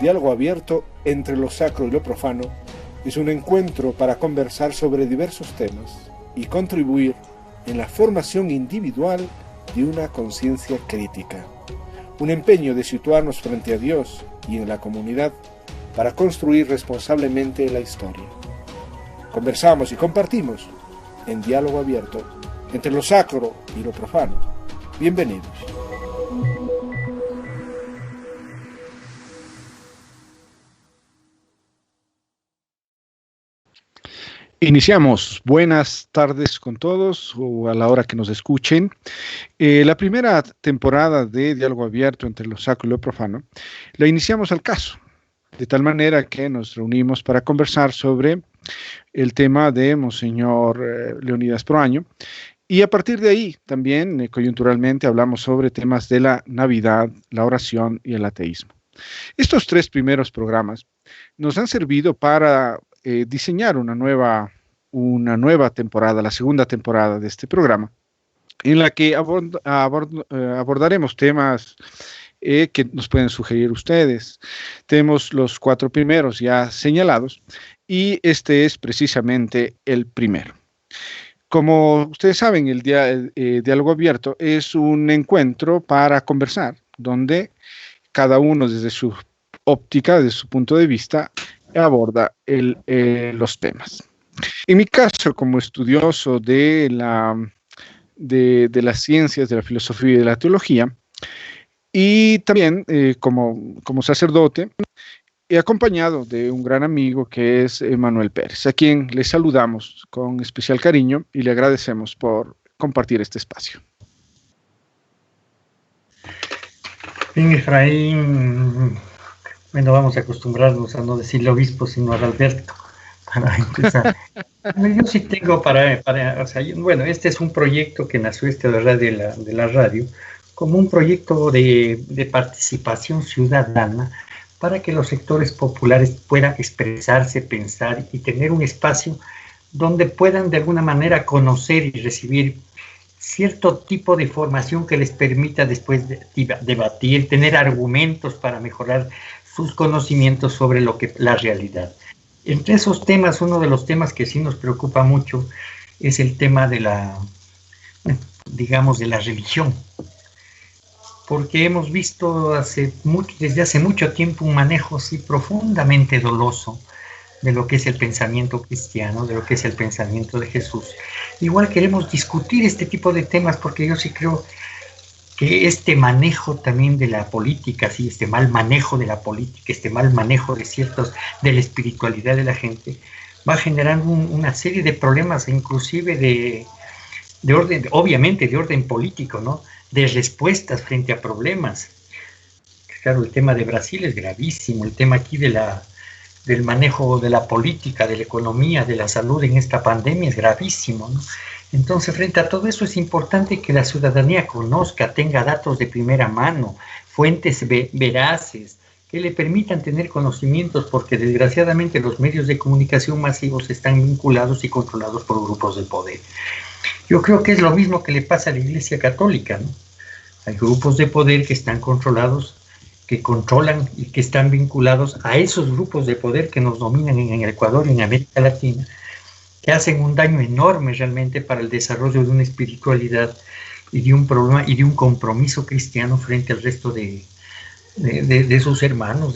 Diálogo abierto entre lo sacro y lo profano es un encuentro para conversar sobre diversos temas y contribuir en la formación individual de una conciencia crítica. Un empeño de situarnos frente a Dios y en la comunidad para construir responsablemente la historia. Conversamos y compartimos en diálogo abierto entre lo sacro y lo profano. Bienvenidos. Iniciamos. Buenas tardes con todos o a la hora que nos escuchen. La primera temporada de Diálogo Abierto entre lo sacro y lo profano la iniciamos al caso, de tal manera que nos reunimos para conversar sobre el tema de Monseñor Leonidas Proaño, y a partir de ahí también coyunturalmente hablamos sobre temas de la Navidad, la oración y el ateísmo. Estos tres primeros programas nos han servido para diseñar una nueva temporada, la segunda temporada de este programa, en la que abordaremos temas que nos pueden sugerir ustedes. Tenemos los 4 primeros ya señalados y este es precisamente el primero. Como ustedes saben, el Diálogo Abierto es un encuentro para conversar, donde cada uno desde su óptica, desde su punto de vista, aborda los temas. En mi caso, como estudioso de las ciencias, de la filosofía y de la teología, y también como sacerdote, he acompañado de un gran amigo que es Manuel Pérez, a quien le saludamos con especial cariño y le agradecemos por compartir este espacio. Bien, Efraín, bueno, vamos a acostumbrarnos a no decirle obispo, sino al Alberto, para empezar. Yo sí tengo o sea, bueno, este es un proyecto que nació de la radio, como un proyecto de participación ciudadana para que los sectores populares puedan expresarse, pensar y tener un espacio donde puedan de alguna manera conocer y recibir cierto tipo de formación que les permita después debatir, tener argumentos para mejorar sus conocimientos sobre la realidad. Entre esos temas, uno de los temas que sí nos preocupa mucho es el tema de la religión, porque hemos visto desde hace mucho tiempo un manejo así profundamente doloso de lo que es el pensamiento cristiano, de lo que es el pensamiento de Jesús. Igual queremos discutir este tipo de temas porque yo sí creo que este manejo también de la política, ¿sí? Este mal manejo de la política, este mal manejo de la espiritualidad de la gente, va generando una serie de problemas, inclusive de orden, obviamente de orden político, ¿no? De respuestas frente a problemas. Claro, el tema de Brasil es gravísimo, el tema aquí del manejo de la política, de la economía, de la salud en esta pandemia es gravísimo, ¿no? Entonces, frente a todo eso es importante que la ciudadanía conozca, tenga datos de primera mano, fuentes veraces, que le permitan tener conocimientos, porque desgraciadamente los medios de comunicación masivos están vinculados y controlados por grupos de poder. Yo creo que es lo mismo que le pasa a la Iglesia Católica, ¿no? Hay grupos de poder que están controlados, que controlan y que están vinculados a esos grupos de poder que nos dominan en el Ecuador y en América Latina, que hacen un daño enorme realmente para el desarrollo de una espiritualidad y de un problema y de un compromiso cristiano frente al resto de sus hermanos,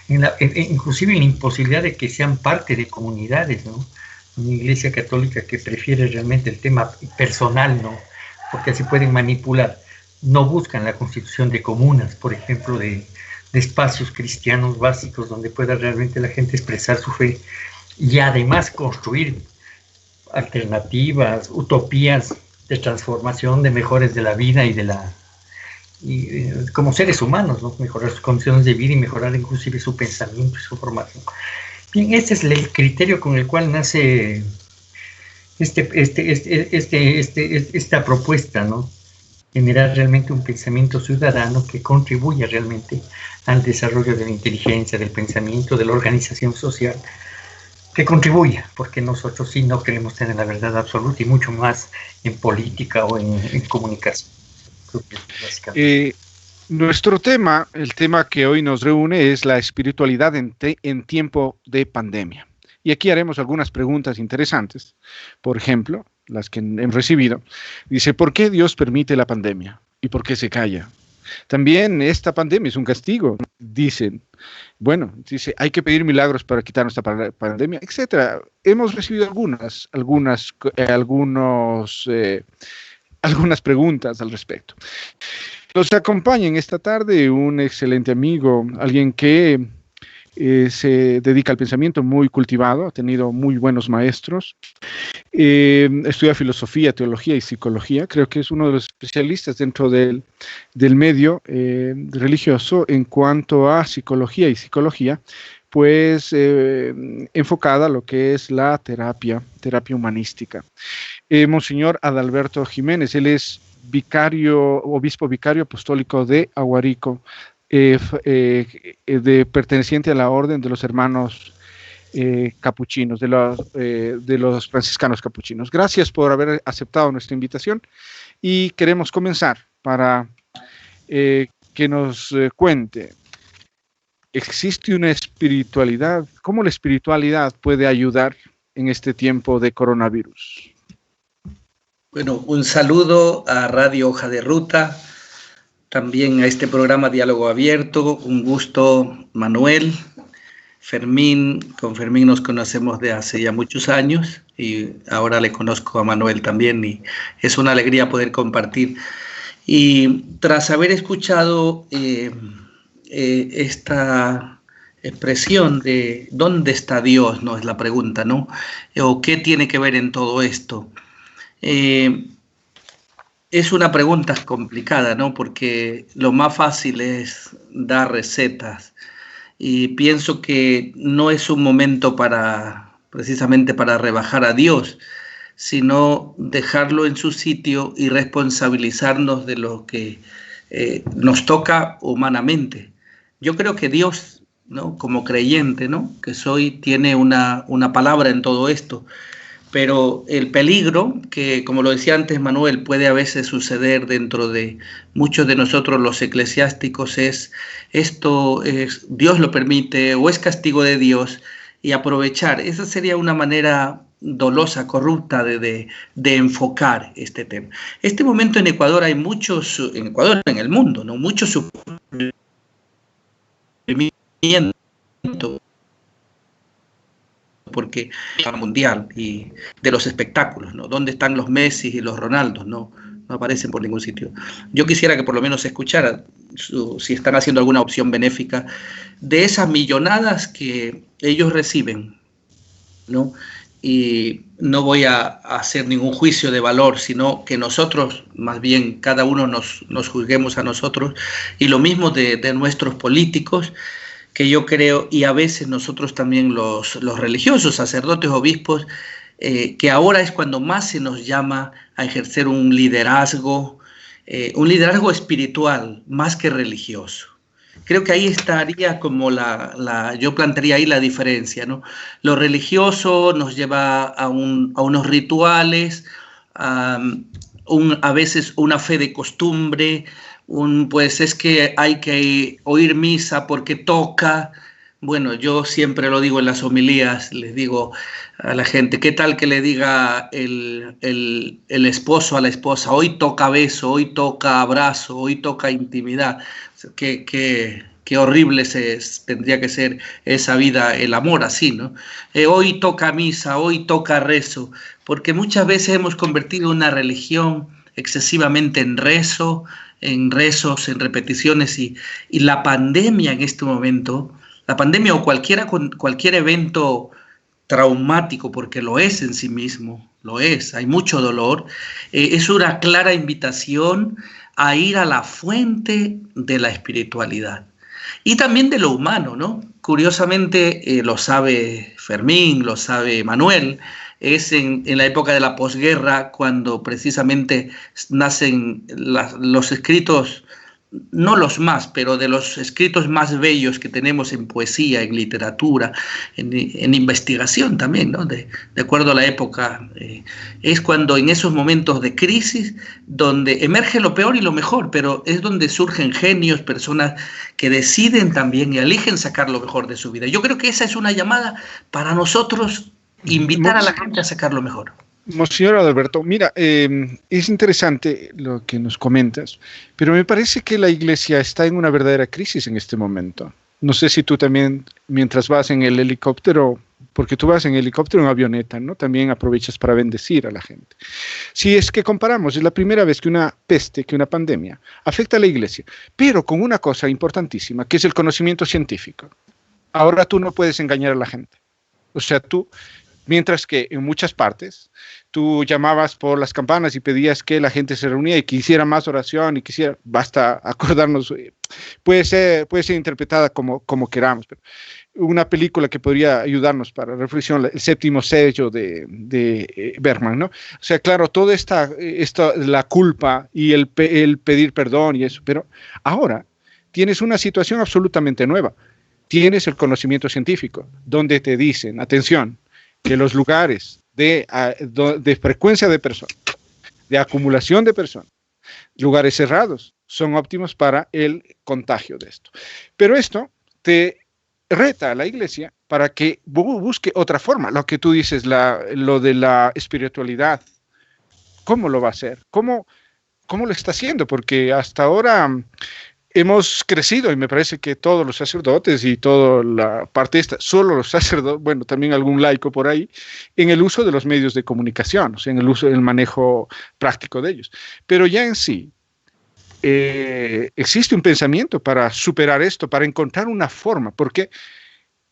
inclusive en la imposibilidad de que sean parte de comunidades, ¿no? Una Iglesia Católica que prefiere realmente el tema personal, ¿no? Porque así pueden manipular. No buscan la constitución de comunas, por ejemplo, de espacios cristianos básicos donde pueda realmente la gente expresar su fe y además construir alternativas, utopías de transformación, de mejores de la vida como seres humanos, ¿no? Mejorar sus condiciones de vida y mejorar inclusive su pensamiento y su formación. Bien, este es el criterio con el cual nace esta propuesta, ¿no? Generar realmente un pensamiento ciudadano que contribuya realmente al desarrollo de la inteligencia, del pensamiento, de la organización social, que contribuya, porque nosotros sí no queremos tener la verdad absoluta y mucho más en política o en comunicación. Nuestro tema, el tema que hoy nos reúne es la espiritualidad en tiempo de pandemia. Y aquí haremos algunas preguntas interesantes. Por ejemplo, las que hemos recibido. Dice, ¿por qué Dios permite la pandemia? ¿Y por qué se calla? También esta pandemia es un castigo, dicen. Bueno, dice, hay que pedir milagros para quitar esta pandemia, etcétera. Hemos recibido algunas preguntas al respecto. Nos acompaña en esta tarde un excelente amigo, alguien que se dedica al pensamiento, muy cultivado, ha tenido muy buenos maestros, estudia filosofía, teología y psicología. Creo que es uno de los especialistas dentro del medio religioso en cuanto a psicología y psicología, pues enfocada a lo que es la terapia humanística. Monseñor Adalberto Jiménez, él es obispo vicario apostólico de Aguarico, perteneciente a la orden de los hermanos capuchinos, de los franciscanos capuchinos. Gracias por haber aceptado nuestra invitación y queremos comenzar para que nos cuente, ¿existe una espiritualidad? ¿Cómo la espiritualidad puede ayudar en este tiempo de coronavirus? Bueno, un saludo a Radio Hoja de Ruta, también a este programa Diálogo Abierto. Un gusto, Manuel, Fermín. Con Fermín nos conocemos de hace ya muchos años y ahora le conozco a Manuel también y es una alegría poder compartir. Y tras haber escuchado esta expresión de ¿dónde está Dios? No es la pregunta, ¿no? ¿O qué tiene que ver en todo esto? Es una pregunta complicada, ¿no? Porque lo más fácil es dar recetas y pienso que no es un momento precisamente para rebajar a Dios, sino dejarlo en su sitio y responsabilizarnos de lo que nos toca humanamente. Yo creo que Dios, ¿no? Como creyente, ¿no? Que soy, tiene una palabra en todo esto. Pero el peligro, que como lo decía antes Manuel, puede a veces suceder dentro de muchos de nosotros los eclesiásticos, Dios lo permite o es castigo de Dios, y aprovechar. Esa sería una manera dolosa, corrupta de enfocar este tema. Este momento en Ecuador hay muchos, en Ecuador, en el mundo, ¿no? Mucho sufrimiento porque es mundial y de los espectáculos, ¿no? ¿Dónde están los Messi y los Ronaldos? No aparecen por ningún sitio. Yo quisiera que por lo menos se escuchara si están haciendo alguna opción benéfica de esas millonadas que ellos reciben, ¿no? Y no voy a hacer ningún juicio de valor, sino que nosotros, más bien, cada uno nos juzguemos a nosotros, y lo mismo de nuestros políticos, que yo creo, y a veces nosotros también los religiosos, sacerdotes, obispos, que ahora es cuando más se nos llama a ejercer un liderazgo espiritual, más que religioso. Creo que ahí estaría como yo plantearía ahí la diferencia, ¿no? Lo religioso nos lleva a unos rituales, a veces una fe de costumbre, pues es que hay que oír misa porque toca. Bueno, yo siempre lo digo en las homilías, les digo a la gente, ¿qué tal que le diga el esposo a la esposa, hoy toca beso, hoy toca abrazo, hoy toca intimidad? Qué horrible tendría que ser esa vida, el amor así, ¿no? Hoy toca misa, hoy toca rezo, porque muchas veces hemos convertido una religión excesivamente en rezos, en repeticiones, y la pandemia en este momento, la pandemia o cualquier evento traumático, porque lo es en sí mismo, lo es, hay mucho dolor, es una clara invitación a ir a la fuente de la espiritualidad y también de lo humano, ¿no? Curiosamente, lo sabe Fermín, lo sabe Manuel, es en la época de la posguerra cuando precisamente nacen los escritos no los más, pero de los escritos más bellos que tenemos en poesía, en literatura, en investigación también, ¿no? De acuerdo a la época, es cuando en esos momentos de crisis, donde emerge lo peor y lo mejor, pero es donde surgen genios, personas que deciden también y eligen sacar lo mejor de su vida. Yo creo que esa es una llamada para nosotros, invitar a la gente a sacar lo mejor. Monseñor Adalberto, mira, es interesante lo que nos comentas, pero me parece que la Iglesia está en una verdadera crisis en este momento. No sé si tú también, mientras vas en el helicóptero, porque tú vas en helicóptero o en avioneta, ¿no? También aprovechas para bendecir a la gente. Si es que comparamos, es la primera vez que una peste, que una pandemia, afecta a la Iglesia, pero con una cosa importantísima, que es el conocimiento científico. Ahora tú no puedes engañar a la gente. O sea, tú... Mientras que en muchas partes tú llamabas por las campanas y pedías que la gente se reuniera y que hiciera más oración y quisiera, basta acordarnos, puede ser interpretada como queramos, pero una película que podría ayudarnos para reflexión, El séptimo sello de Bergman, ¿no? O sea, claro, toda esta la culpa y el pedir perdón y eso, pero ahora tienes una situación absolutamente nueva. Tienes el conocimiento científico, donde te dicen, atención, que los lugares de frecuencia de personas, de acumulación de personas, lugares cerrados, son óptimos para el contagio de esto. Pero esto te reta a la Iglesia para que busque otra forma. Lo que tú dices, lo de la espiritualidad, ¿cómo lo va a hacer? ¿Cómo lo está haciendo? Porque hasta ahora... hemos crecido, y me parece que todos los sacerdotes y toda la parte esta, solo los sacerdotes, bueno, también algún laico por ahí, en el uso de los medios de comunicación, o sea, en el uso del manejo práctico de ellos. Pero ya en sí, existe un pensamiento para superar esto, para encontrar una forma, porque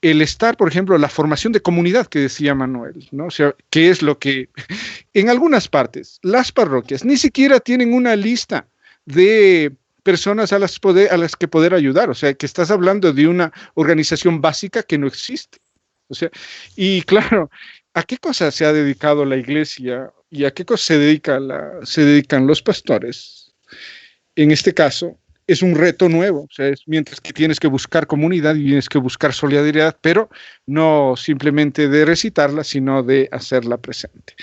el estar, por ejemplo, la formación de comunidad que decía Manuel, ¿no? O sea, que es lo que, en algunas partes, las parroquias ni siquiera tienen una lista de personas a las que poder ayudar, o sea, que estás hablando de una organización básica que no existe. O sea, y claro, ¿a qué cosa se ha dedicado la Iglesia y a qué cosa se dedican los pastores? En este caso, es un reto nuevo, o sea, mientras que tienes que buscar comunidad y tienes que buscar solidaridad, pero no simplemente de recitarla, sino de hacerla presente.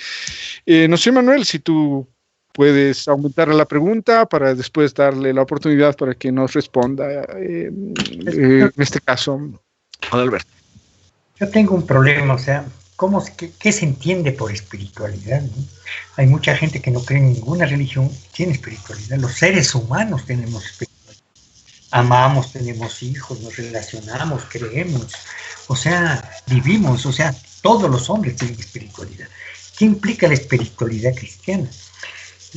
No sé, Manuel, si tú puedes aumentar la pregunta para después darle la oportunidad para que nos responda, en este caso, Adalberto. Yo tengo un problema, o sea, ¿qué se entiende por espiritualidad, ¿no? Hay mucha gente que no cree en ninguna religión, tiene espiritualidad. Los seres humanos tenemos espiritualidad. Amamos, tenemos hijos, nos relacionamos, creemos, o sea, vivimos, o sea, todos los hombres tienen espiritualidad. ¿Qué implica la espiritualidad cristiana?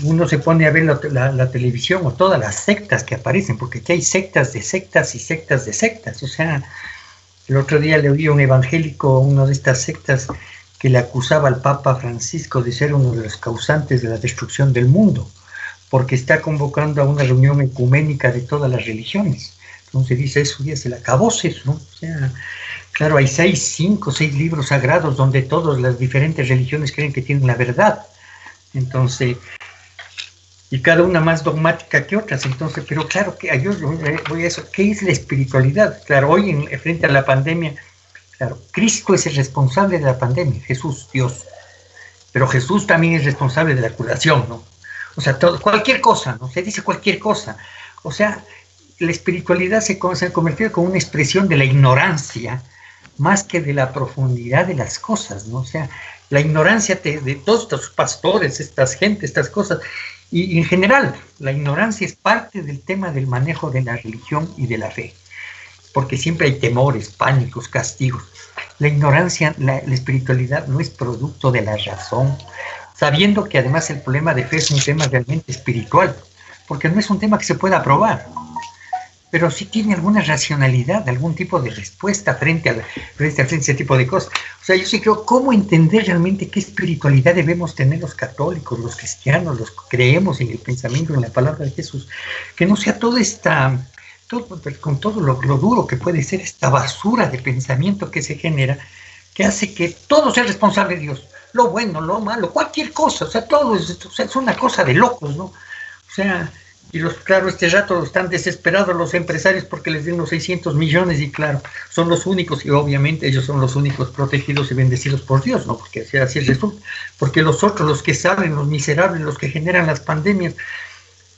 Uno se pone a ver la televisión o todas las sectas que aparecen, porque aquí hay sectas de sectas y sectas de sectas. O sea, el otro día le oí a un evangélico, una de estas sectas, que le acusaba al Papa Francisco de ser uno de los causantes de la destrucción del mundo, porque está convocando a una reunión ecuménica de todas las religiones. Entonces dice, eso ya se le acabó, ¿no? O sea, claro, hay 5 o 6 libros sagrados donde todas las diferentes religiones creen que tienen la verdad. Entonces... y cada una más dogmática que otras. Entonces, pero claro, que yo voy a eso. ¿Qué es la espiritualidad? Claro, hoy frente a la pandemia, claro, Cristo es el responsable de la pandemia, Jesús, Dios. Pero Jesús también es responsable de la curación, ¿no? O sea, cualquier cosa, ¿no? Se dice cualquier cosa. O sea, la espiritualidad se ha convertido como una expresión de la ignorancia, más que de la profundidad de las cosas, ¿no? O sea, la ignorancia de todos estos pastores, estas gentes, estas cosas. Y en general, la ignorancia es parte del tema del manejo de la religión y de la fe, porque siempre hay temores, pánicos, castigos. La ignorancia, la espiritualidad no es producto de la razón, sabiendo que además el problema de fe es un tema realmente espiritual, porque no es un tema que se pueda probar, pero sí tiene alguna racionalidad, algún tipo de respuesta frente a ese tipo de cosas. O sea, yo sí creo, ¿cómo entender realmente qué espiritualidad debemos tener los católicos, los cristianos, los que creemos en el pensamiento, en la palabra de Jesús? Que no sea con todo lo duro que puede ser esta basura de pensamiento que se genera, que hace que todo sea responsable de Dios. Lo bueno, lo malo, cualquier cosa, o sea, todo es una cosa de locos, ¿no? O sea, Y claro, este rato están desesperados los empresarios porque les den los 600 millones y claro, son los únicos y obviamente ellos son los únicos protegidos y bendecidos por Dios, ¿no? Porque así resulta. Porque los otros, los que salen, los miserables, los que generan las pandemias,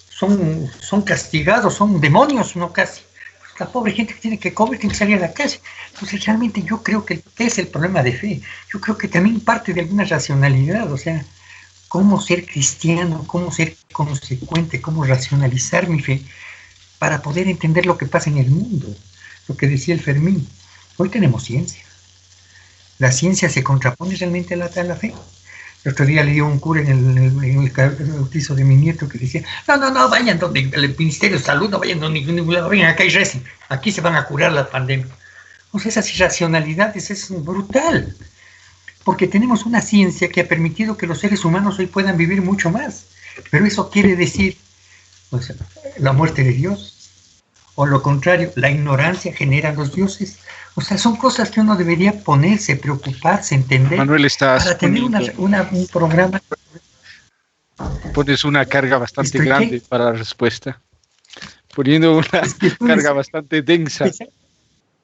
son castigados, son demonios, ¿no? Casi. Pues la pobre gente que tiene que comer tiene que salir a la calle. Entonces realmente yo creo que es el problema de fe. Yo creo que también parte de alguna racionalidad, o sea, cómo ser cristiano, cómo ser consecuente, cómo racionalizar mi fe para poder entender lo que pasa en el mundo. Lo que decía el Fermín, hoy tenemos ciencia. La ciencia se contrapone realmente a la fe. El otro día leí a un cura en el bautizo de mi nieto que decía, no, vayan donde el Ministerio de Salud, no vayan donde ningún lado, vengan acá y recen, aquí se van a curar la pandemia. O sea, esas irracionalidades es brutal. Porque tenemos una ciencia que ha permitido que los seres humanos hoy puedan vivir mucho más. Pero eso quiere decir, o sea, la muerte de Dios, o lo contrario, la ignorancia genera a los dioses. O sea, son cosas que uno debería ponerse, preocuparse, entender, Manuel, para tener un programa. Pones una carga bastante grande para la respuesta, poniendo una carga bastante densa.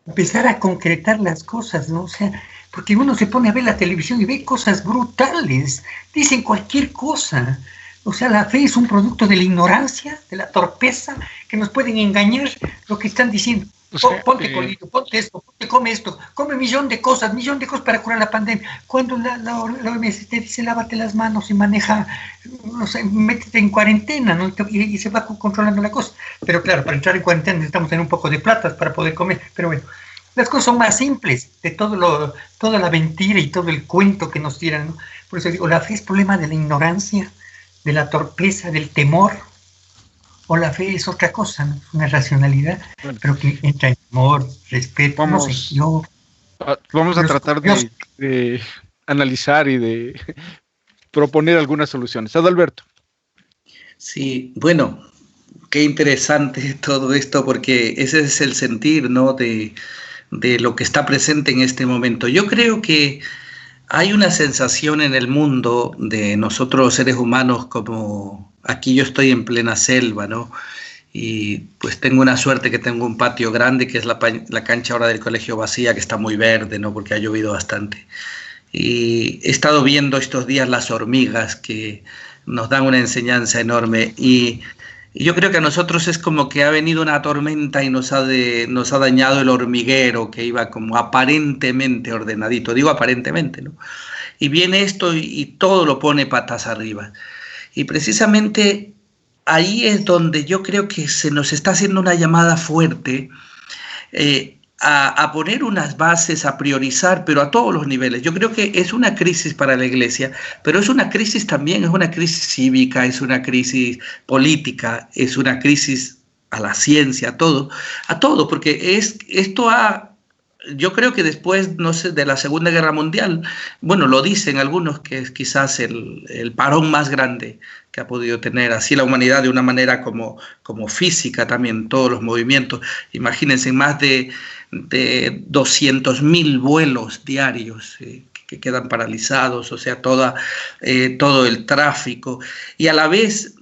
Empezar a concretar las cosas, ¿no? O sea, porque uno se pone a ver la televisión y ve cosas brutales, dicen cualquier cosa. O sea, la fe es un producto de la ignorancia, de la torpeza, que nos pueden engañar lo que están diciendo. O sea, ponte colito, ponte esto, come esto, come millón de cosas para curar la pandemia. Cuando la OMS te dice lávate las manos y maneja, no sé, métete en cuarentena, ¿no? Y se va controlando la cosa. Pero claro, para entrar en cuarentena necesitamos tener un poco de plata para poder comer. Pero bueno, las cosas son más simples de toda la mentira y todo el cuento que nos tiran, ¿no? Por eso digo, la fe es problema de la ignorancia, de la torpeza, del temor. O la fe es otra cosa, ¿no? Es una racionalidad, bueno, pero que entra en amor, respeto. Vamos a tratar de analizar y de proponer algunas soluciones. Adalberto. Sí, bueno, qué interesante todo esto, porque ese es el sentir, ¿no? de lo que está presente en este momento. Yo creo que hay una sensación en el mundo de nosotros los seres humanos, como aquí yo estoy en plena selva, ¿no? Y pues tengo una suerte que tengo un patio grande, que es la cancha ahora del colegio vacía, que está muy verde, ¿no? Porque ha llovido bastante. Y he estado viendo estos días las hormigas, que nos dan una enseñanza enorme. Y yo creo que a nosotros es como que ha venido una tormenta y nos ha dañado el hormiguero, que iba como aparentemente ordenadito. Digo aparentemente, ¿no? Y viene esto y todo lo pone patas arriba. Y precisamente ahí es donde yo creo que se nos está haciendo una llamada fuerte a poner unas bases, a priorizar, pero a todos los niveles. Yo creo que es una crisis para la Iglesia, pero es una crisis también, es una crisis cívica, es una crisis política, es una crisis a la ciencia, a todo, porque yo creo que después, no sé, de la Segunda Guerra Mundial, bueno, lo dicen algunos, que es quizás el parón más grande que ha podido tener así la humanidad, de una manera como física también, todos los movimientos. Imagínense, más de 200.000 vuelos diarios que quedan paralizados, o sea, todo el tráfico. Y a la vez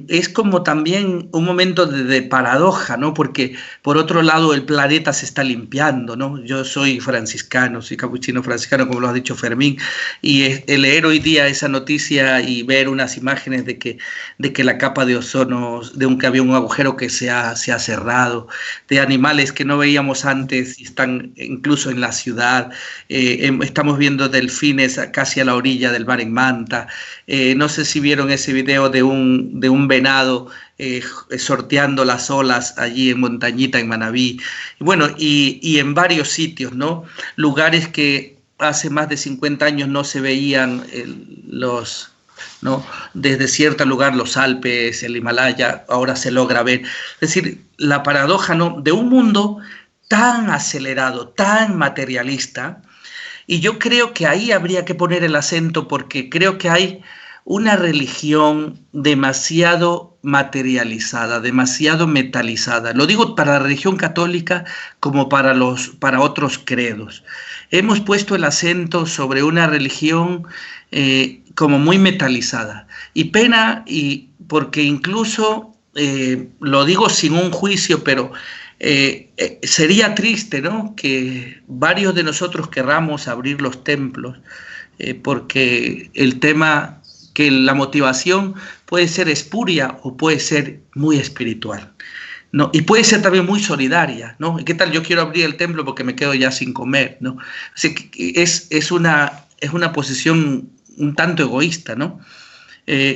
es como también un momento de paradoja, ¿no? Porque por otro lado el planeta se está limpiando, ¿no? Yo soy franciscano, soy capuchino franciscano, como lo ha dicho Fermín, y leer hoy día esa noticia y ver unas imágenes de que la capa de ozono, que había un agujero que se ha cerrado, de animales que no veíamos antes y están incluso en la ciudad. Estamos viendo delfines casi a la orilla del mar en Manta. No sé si vieron ese video de un venado sorteando las olas allí en Montañita, en Manabí. Bueno, y en varios sitios, ¿no? Lugares que hace más de 50 años no se veían ¿no? Desde cierto lugar, los Alpes, el Himalaya, ahora se logra ver. Es decir, la paradoja, ¿no? De un mundo tan acelerado, tan materialista. Y yo creo que ahí habría que poner el acento, porque creo que hay una religión demasiado materializada, demasiado metalizada. Lo digo para la religión católica como para otros credos. Hemos puesto el acento sobre una religión como muy metalizada. Y pena, porque incluso lo digo sin un juicio, pero sería triste, ¿no?, que varios de nosotros querramos abrir los templos, porque el tema, que la motivación puede ser espuria o puede ser muy espiritual, ¿no? Y puede ser también muy solidaria, ¿no? ¿Qué tal? Yo quiero abrir el templo porque me quedo ya sin comer, ¿no? Así que es una posición un tanto egoísta, ¿no?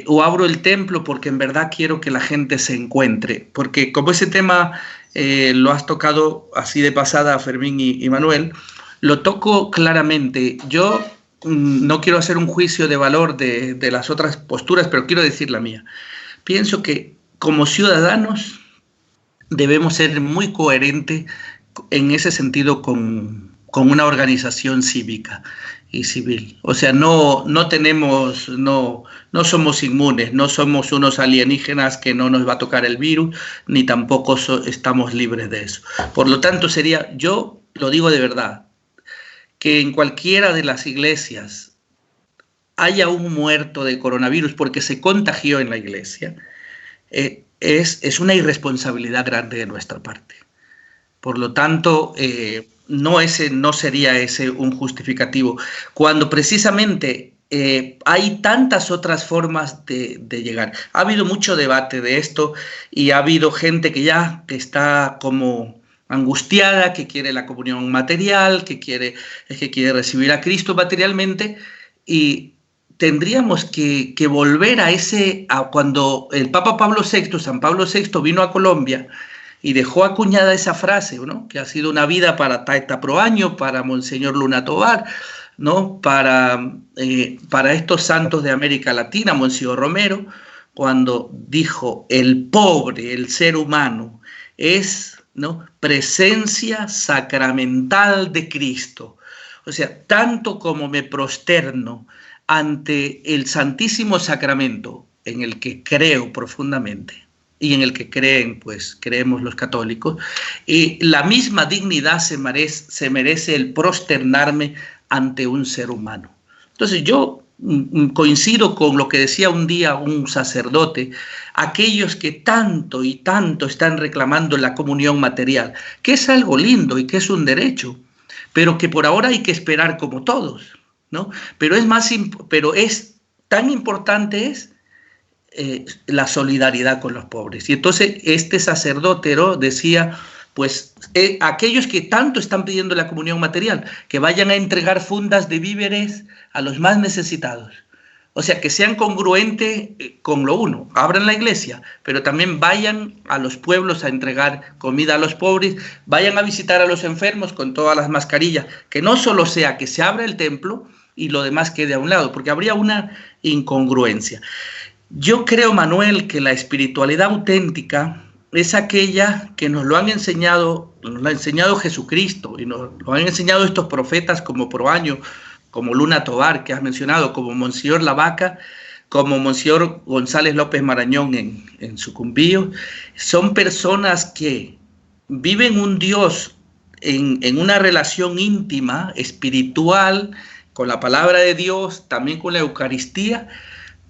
O abro el templo porque en verdad quiero que la gente se encuentre, porque como ese tema lo has tocado así de pasada, Fermín y Manuel, lo toco claramente. Yo no quiero hacer un juicio de valor de las otras posturas, pero quiero decir la mía. Pienso que como ciudadanos debemos ser muy coherentes en ese sentido con una organización cívica y civil. O sea, no somos inmunes, no somos unos alienígenas que no nos va a tocar el virus, ni tampoco estamos libres de eso. Por lo tanto, yo lo digo de verdad, que en cualquiera de las iglesias haya un muerto de coronavirus porque se contagió en la iglesia, es una irresponsabilidad grande de nuestra parte. Por lo tanto, no sería ese un justificativo, cuando precisamente hay tantas otras formas de llegar. Ha habido mucho debate de esto y ha habido gente que está como angustiada, que quiere la comunión material, que quiere recibir a Cristo materialmente, y tendríamos que volver a cuando el Papa Pablo VI, San Pablo VI, vino a Colombia y dejó acuñada esa frase, ¿no?, que ha sido una vida para Taita Proaño, para Monseñor Luna Tovar, ¿no?, para estos santos de América Latina, Monseñor Romero, cuando dijo: el pobre, el ser humano, es, ¿no?, presencia sacramental de Cristo. O sea, tanto como me prosterno ante el Santísimo Sacramento, en el que creo profundamente y en el que creemos los católicos, la misma dignidad se merece el prosternarme ante un ser humano. Entonces yo coincido con lo que decía un día un sacerdote: aquellos que tanto y tanto están reclamando la comunión material, que es algo lindo y que es un derecho, pero que por ahora hay que esperar como todos, ¿no? Pero es tan importante la solidaridad con los pobres. Y entonces este sacerdote, ¿no?, decía, pues aquellos que tanto están pidiendo la comunión material, que vayan a entregar fundas de víveres a los más necesitados. O sea, que sean congruentes con lo uno, abran la iglesia, pero también vayan a los pueblos a entregar comida a los pobres, vayan a visitar a los enfermos con todas las mascarillas, que no solo sea que se abra el templo y lo demás quede a un lado, porque habría una incongruencia. Yo creo, Manuel, que la espiritualidad auténtica es aquella que nos lo ha enseñado Jesucristo, y nos lo han enseñado estos profetas como Proaño, como Luna Tovar, que has mencionado, como Monseñor Lavaca, como Monseñor González López Marañón en Sucumbíos. Son personas que viven un Dios en una relación íntima, espiritual, con la palabra de Dios, también con la Eucaristía,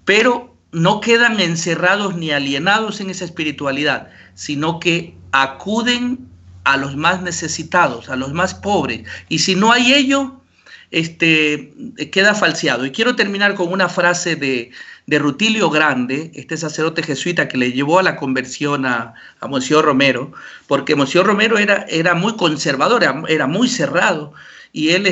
pero no quedan encerrados ni alienados en esa espiritualidad, sino que acuden a los más necesitados, a los más pobres. Y si no hay ello, queda falseado. Y quiero terminar con una frase de Rutilio Grande, este sacerdote jesuita que le llevó a la conversión a Monseñor Romero, porque Monseñor Romero era muy conservador, era muy cerrado, y él,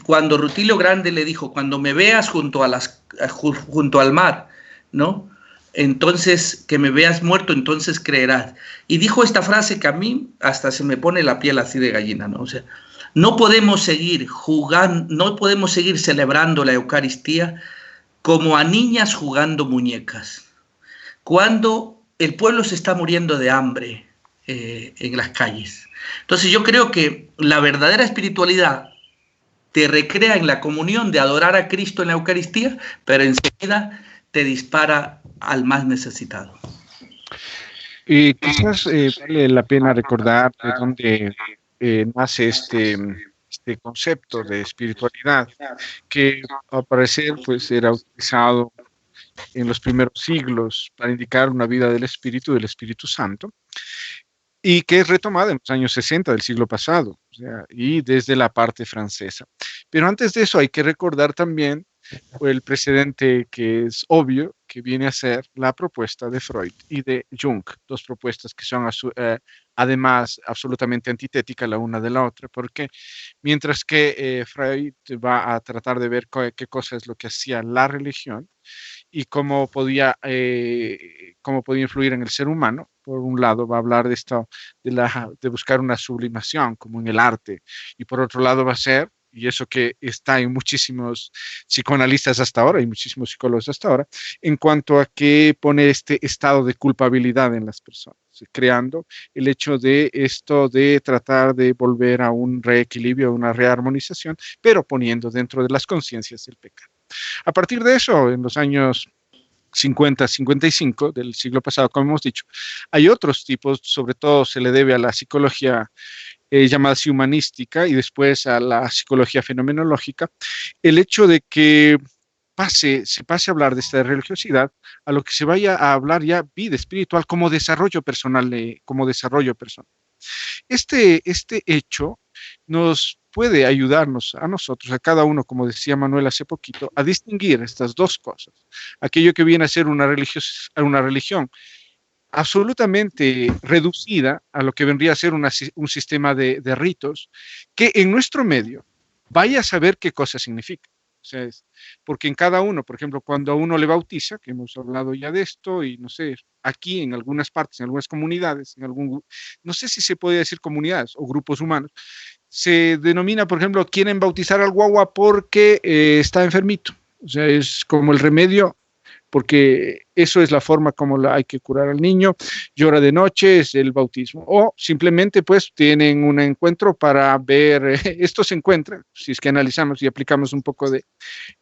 cuando Rutilio Grande le dijo: cuando me veas junto al mar, ¿no?, entonces, que me veas muerto, entonces creerás. Y dijo esta frase que a mí hasta se me pone la piel así de gallina, ¿no? O sea, no podemos seguir jugando, no podemos seguir celebrando la Eucaristía como a niñas jugando muñecas, cuando el pueblo se está muriendo de hambre en las calles. Entonces yo creo que la verdadera espiritualidad te recrea en la comunión de adorar a Cristo en la Eucaristía, pero enseguida te dispara al más necesitado. Quizás vale la pena recordar de dónde nace este concepto de espiritualidad, que al parecer pues era utilizado en los primeros siglos para indicar una vida del Espíritu Santo, y que es retomada en los años 60 del siglo pasado, o sea, y desde la parte francesa. Pero antes de eso hay que recordar también el precedente que es obvio, que viene a ser la propuesta de Freud y de Jung, dos propuestas que son además absolutamente antitéticas la una de la otra, porque mientras que Freud va a tratar de ver qué cosa es lo que hacía la religión, y cómo podía influir en el ser humano. Por un lado va a hablar de esto, de buscar una sublimación, como en el arte, y por otro lado va a ser, y eso que está en muchísimos psicoanalistas hasta ahora y muchísimos psicólogos hasta ahora, en cuanto a que pone este estado de culpabilidad en las personas, creando el hecho de esto de tratar de volver a un reequilibrio, a una rearmonización, pero poniendo dentro de las conciencias el pecado. A partir de eso, en los años 50, 55 del siglo pasado, como hemos dicho, hay otros tipos, sobre todo se le debe a la psicología llamada así humanística y después a la psicología fenomenológica, el hecho de que se pase a hablar de esta religiosidad a lo que se vaya a hablar ya vida espiritual como desarrollo personal, Este hecho nos puede ayudarnos a nosotros, a cada uno, como decía Manuel hace poquito, a distinguir estas dos cosas. Aquello que viene a ser una religión absolutamente reducida a lo que vendría a ser un sistema de ritos, que en nuestro medio vaya a saber qué cosa significa. O sea, porque en cada uno, por ejemplo, cuando a uno le bautiza, que hemos hablado ya de esto, y no sé, aquí en algunas partes, en algunas comunidades, no sé si se puede decir comunidades o grupos humanos, se denomina, por ejemplo, quieren bautizar al guagua porque está enfermito. O sea, es como el remedio, porque eso es la forma como hay que curar al niño, llora de noche, es el bautismo. O simplemente pues tienen un encuentro para ver, esto se encuentra, si es que analizamos y aplicamos un poco de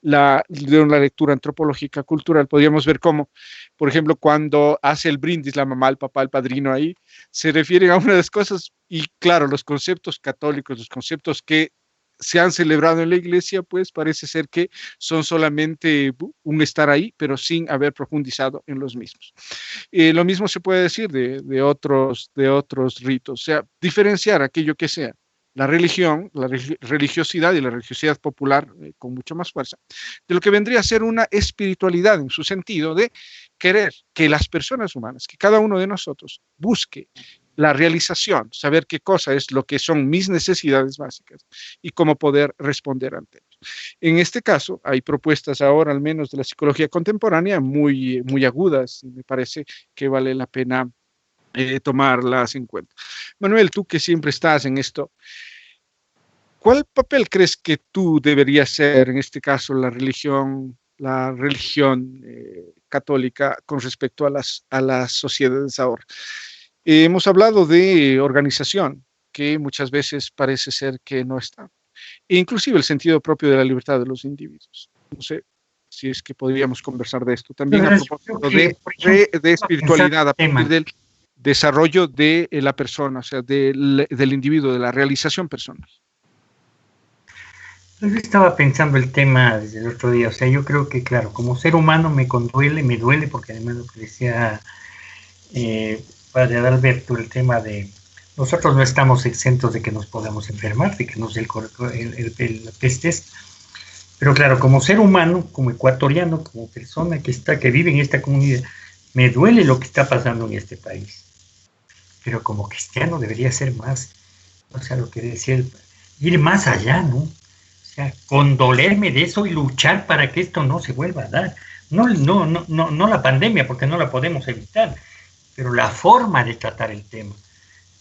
una lectura antropológica cultural, podríamos ver cómo, por ejemplo, cuando hace el brindis la mamá, el papá, el padrino ahí, se refieren a una de las cosas, y claro, los conceptos católicos, los conceptos que se han celebrado en la iglesia, pues parece ser que son solamente un estar ahí, pero sin haber profundizado en los mismos. Lo mismo se puede decir de otros ritos, o sea, diferenciar aquello que sea la religión, la religiosidad y la religiosidad popular con mucha más fuerza, de lo que vendría a ser una espiritualidad en su sentido de querer que las personas humanas, que cada uno de nosotros busque la realización, saber qué cosa es lo que son mis necesidades básicas y cómo poder responder ante ellos. En este caso, hay propuestas ahora, al menos de la psicología contemporánea, muy, muy agudas, y me parece que vale la pena tomarlas en cuenta. Manuel, tú que siempre estás en esto, ¿cuál papel crees que tú deberías ser, en este caso, la religión católica con respecto a las sociedades ahora? Hemos hablado de organización, que muchas veces parece ser que no está. E inclusive el sentido propio de la libertad de los individuos. No sé si es que podríamos conversar de esto. También a propósito de espiritualidad, a partir del desarrollo de la persona, o sea, del individuo, de la realización personal. Yo estaba pensando el tema desde el otro día. O sea, yo creo que, claro, como ser humano me duele, porque además lo que decía Padre Adalberto, el tema de nosotros no estamos exentos de que nos podamos enfermar, de que nos dé la peste. Pero claro, como ser humano, como ecuatoriano, como persona que vive en esta comunidad, me duele lo que está pasando en este país. Pero como cristiano debería ser más, o sea, lo que decía, ir más allá, ¿no? O sea, condolerme de eso y luchar para que esto no se vuelva a dar. No la pandemia, porque no la podemos evitar, pero la forma de tratar el tema.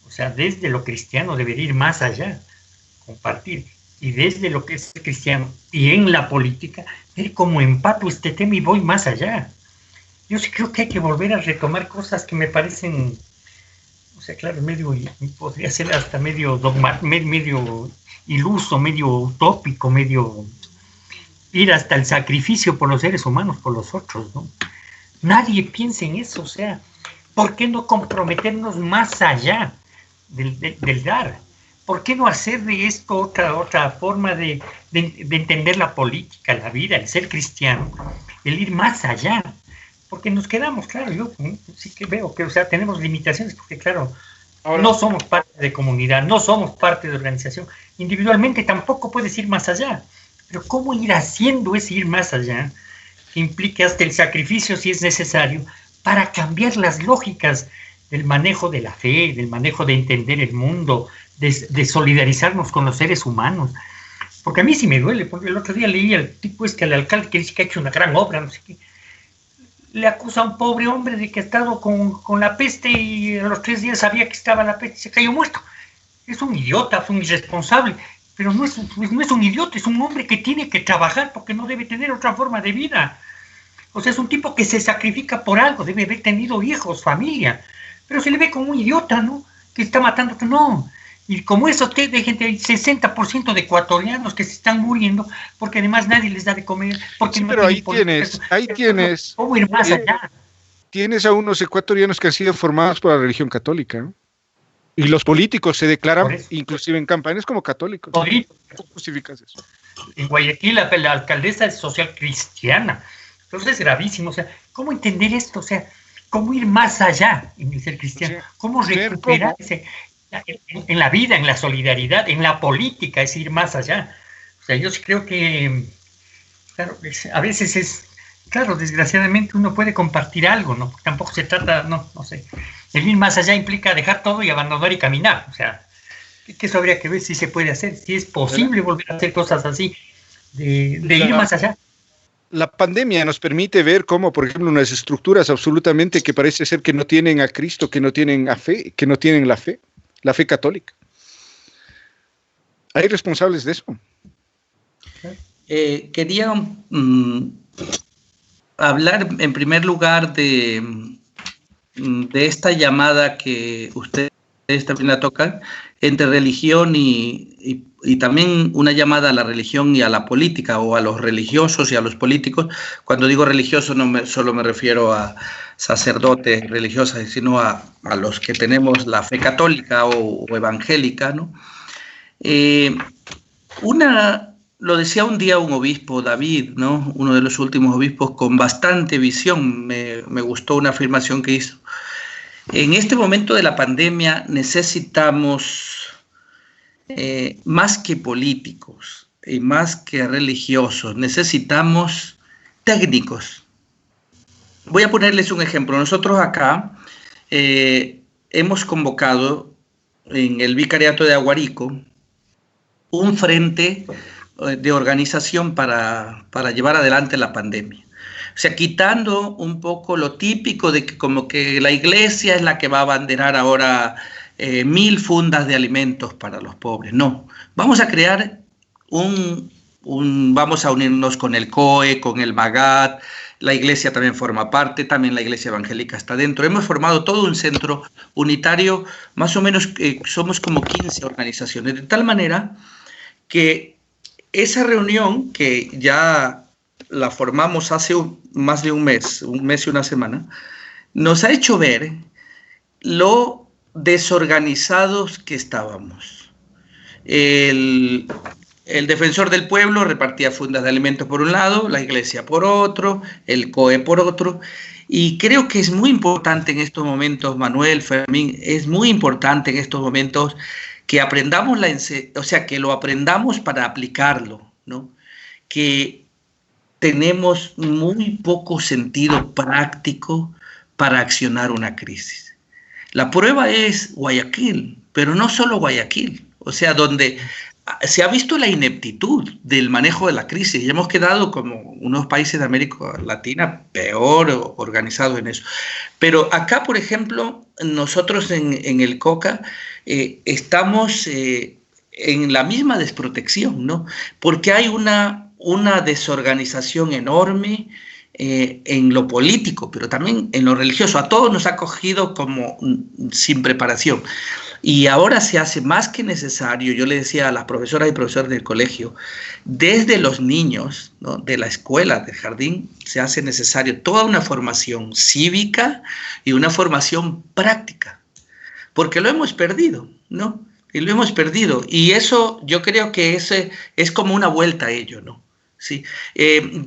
O sea, desde lo cristiano debería ir más allá, compartir. Y desde lo que es cristiano y en la política, ver cómo empato este tema y voy más allá. Yo sí creo que hay que volver a retomar cosas que me parecen, o sea, claro, podría ser hasta medio medio iluso, medio utópico, medio ir hasta el sacrificio por los seres humanos, por los otros, ¿no? Nadie piensa en eso, o sea, ¿por qué no comprometernos más allá del dar? ¿Por qué no hacer de esto otra forma de entender la política, la vida, el ser cristiano, el ir más allá? porque nos quedamos, claro, yo sí que veo que, o sea, tenemos limitaciones, porque claro, Ahora, no somos parte de comunidad, no somos parte de organización, individualmente tampoco puedes ir más allá, pero ¿cómo ir haciendo ese ir más allá? Que implique hasta el sacrificio si es necesario, para cambiar las lógicas del manejo de la fe, del manejo de entender el mundo, de solidarizarnos con los seres humanos. Porque a mí sí me duele, porque el otro día leí al tipo al alcalde que dice que ha hecho una gran obra, no sé qué. Le acusa a un pobre hombre de que ha estado con la peste y a los 3 días sabía que estaba la peste y se cayó muerto. Es un idiota, es un irresponsable, pero no es un idiota, es un hombre que tiene que trabajar porque no debe tener otra forma de vida. O sea, es un tipo que se sacrifica por algo, debe haber tenido hijos, familia, pero se le ve como un idiota, ¿no? Que está matando, no. Y como eso, de gente, hay 60% de ecuatorianos que se están muriendo porque además nadie les da de comer. Porque sí, no pero ahí tienes, ¿cómo ir más allá? tienes a unos ecuatorianos que han sido formados por la religión católica, ¿no? Y los políticos se declaran, inclusive en campañas, como católicos. ¿Cómo justificas eso? En Guayaquil la alcaldesa es social cristiana. Entonces es gravísimo. O sea, ¿cómo entender esto? O sea, ¿cómo ir más allá en el ser cristiano? ¿Cómo recuperarse en la vida, en la solidaridad, en la política? Es ir más allá. O sea, yo sí creo que, claro, a veces es, claro, desgraciadamente uno puede compartir algo, ¿no? Tampoco se trata, no sé. El ir más allá implica dejar todo y abandonar y caminar. O sea, que eso habría que ver si se puede hacer, si es posible volver a hacer cosas así, de ir más allá. La pandemia nos permite ver cómo, por ejemplo, unas estructuras absolutamente que parece ser que no tienen a Cristo, que no tienen a fe, que no tienen la fe católica. ¿Hay responsables de eso? Quería hablar en primer lugar de esta llamada que ustedes también la tocan, entre religión y también una llamada a la religión y a la política, o a los religiosos y a los políticos. Cuando digo religiosos no solo me refiero a sacerdotes religiosas, sino a los que tenemos la fe católica o evangélica, ¿no? Lo decía un día un obispo, David, ¿no? Uno de los últimos obispos, con bastante visión. Me gustó una afirmación que hizo. En este momento de la pandemia necesitamos, más que políticos y más que religiosos, necesitamos técnicos. Voy a ponerles un ejemplo. Nosotros acá hemos convocado en el Vicariato de Aguarico un frente de organización para llevar adelante la pandemia. O sea, quitando un poco lo típico de que como que la iglesia es la que va a abanderar ahora 1000 fundas de alimentos para los pobres. No, vamos a crear vamos a unirnos con el COE, con el MAGAT, la iglesia también forma parte, también la iglesia evangélica está dentro. Hemos formado todo un centro unitario, más o menos somos como 15 organizaciones, de tal manera que esa reunión, que ya la formamos hace más de un mes y una semana, nos ha hecho ver lo desorganizados que estábamos. El defensor del pueblo repartía fundas de alimentos por un lado, la iglesia por otro, el COE por otro, y creo que es muy importante en estos momentos, Manuel, Fermín, es muy importante en estos momentos que aprendamos que lo aprendamos para aplicarlo, ¿no? Que tenemos muy poco sentido práctico para accionar una crisis. La prueba es Guayaquil, pero no solo Guayaquil, o sea, donde se ha visto la ineptitud del manejo de la crisis y hemos quedado como unos países de América Latina peor organizados en eso. Pero acá, por ejemplo, nosotros en el COCA estamos en la misma desprotección, ¿no? Porque hay una desorganización enorme en lo político, pero también en lo religioso. A todos nos ha cogido como sin preparación. Y ahora se hace más que necesario, yo le decía a las profesoras y profesores del colegio, desde los niños, ¿no?, de la escuela, del jardín, se hace necesario toda una formación cívica y una formación práctica, porque lo hemos perdido, ¿no? Y lo hemos perdido. Y eso yo creo que es como una vuelta a ello, ¿no? Sí.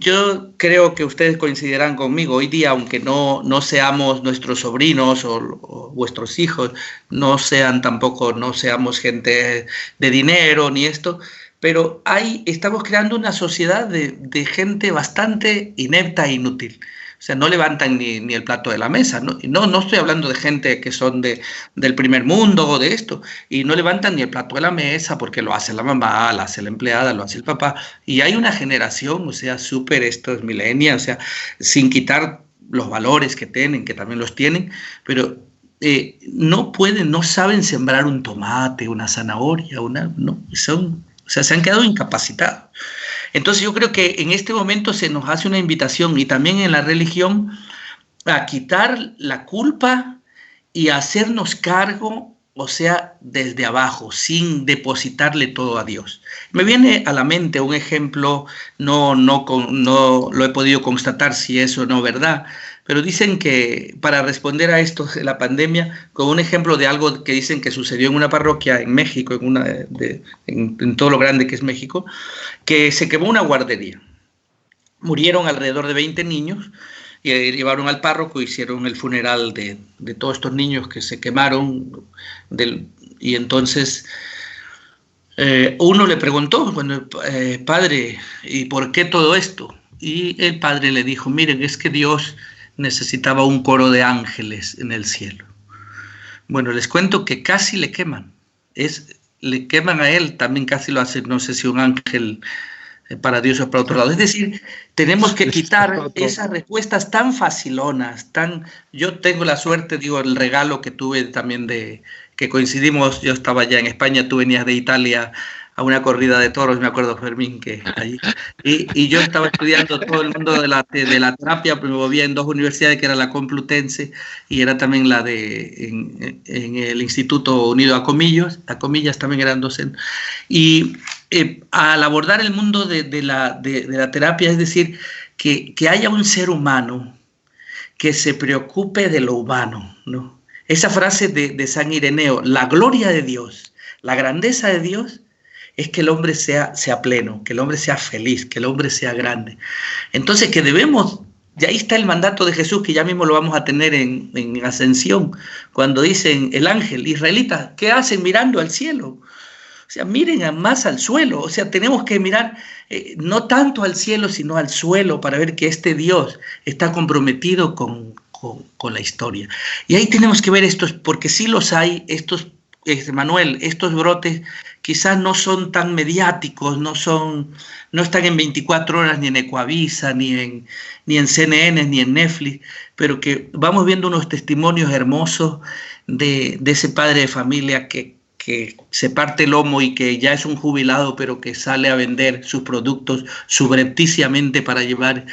Yo creo que ustedes coincidirán conmigo. Hoy día, aunque no seamos nuestros sobrinos o vuestros hijos, no seamos gente de dinero ni esto, pero estamos creando una sociedad de gente bastante inepta e inútil. O sea, no levantan ni el plato de la mesa. No estoy hablando de gente que son del primer mundo o de esto. Y no levantan ni el plato de la mesa porque lo hace la mamá, lo hace la empleada, lo hace el papá. Y hay una generación, o sea, súper estos millennials, o sea, sin quitar los valores que tienen, que también los tienen, pero no saben sembrar un tomate, una zanahoria, o sea, se han quedado incapacitados. Entonces yo creo que en este momento se nos hace una invitación, y también en la religión, a quitar la culpa y a hacernos cargo, o sea, desde abajo, sin depositarle todo a Dios. Me viene a la mente un ejemplo, no lo he podido constatar si es o no verdad, pero dicen que para responder a esto de la pandemia, con un ejemplo de algo que dicen que sucedió en una parroquia en México, en todo lo grande que es México, que se quemó una guardería. Murieron alrededor de 20 niños y llevaron al párroco, hicieron el funeral de todos estos niños que se quemaron. Y entonces uno le preguntó, bueno, padre, ¿y por qué todo esto? Y el padre le dijo, miren, es que Dios necesitaba un coro de ángeles en el cielo. Bueno, les cuento que casi le queman. Le queman a él, también casi lo hace, no sé si un ángel para Dios o para otro lado. Es decir, tenemos que quitar esas respuestas tan facilonas, yo tengo la suerte, digo, el regalo que tuve también que coincidimos, yo estaba ya en España, tú venías de Italia a una corrida de toros, me acuerdo, Fermín, que allí. Y yo estaba estudiando todo el mundo de la terapia, me movía en 2 universidades, que era la Complutense y era también en el Instituto Unido a Comillas también eran docentes. Y al abordar el mundo de la terapia, es decir, que haya un ser humano que se preocupe de lo humano, ¿no? Esa frase de San Ireneo, la gloria de Dios, la grandeza de Dios, es que el hombre sea pleno, que el hombre sea feliz, que el hombre sea grande. Entonces que debemos, y ahí está el mandato de Jesús, que ya mismo lo vamos a tener en Ascensión, cuando dicen el ángel, israelitas, ¿qué hacen mirando al cielo? O sea, miren más al suelo, o sea, tenemos que mirar no tanto al cielo, sino al suelo para ver que este Dios está comprometido con la historia. Y ahí tenemos que ver estos, porque sí los hay, Manuel, estos brotes quizás no son tan mediáticos, no están en 24 horas ni en Ecuavisa, ni en CNN, ni en Netflix, pero que vamos viendo unos testimonios hermosos de ese padre de familia que se parte el lomo y que ya es un jubilado, pero que sale a vender sus productos subrepticiamente para llevar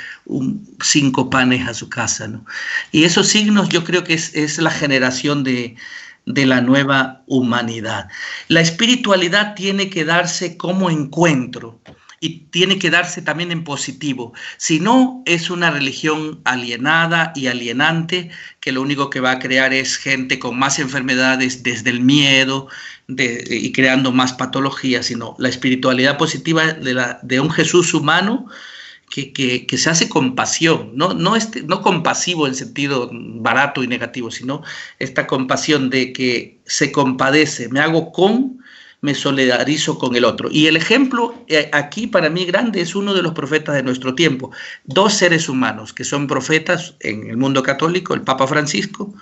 5 panes a su casa, ¿no? Y esos signos yo creo que es la generación de la nueva humanidad. La espiritualidad tiene que darse como encuentro y tiene que darse también en positivo. Si no, es una religión alienada y alienante que lo único que va a crear es gente con más enfermedades desde el miedo y creando más patologías, sino la espiritualidad positiva de un Jesús humano que se hace con pasión, no compasivo en sentido barato y negativo, sino esta compasión de que se compadece, me solidarizo con el otro. Y el ejemplo aquí para mí grande es uno de los profetas de nuestro tiempo, 2 seres humanos que son profetas en el mundo católico, el Papa Francisco,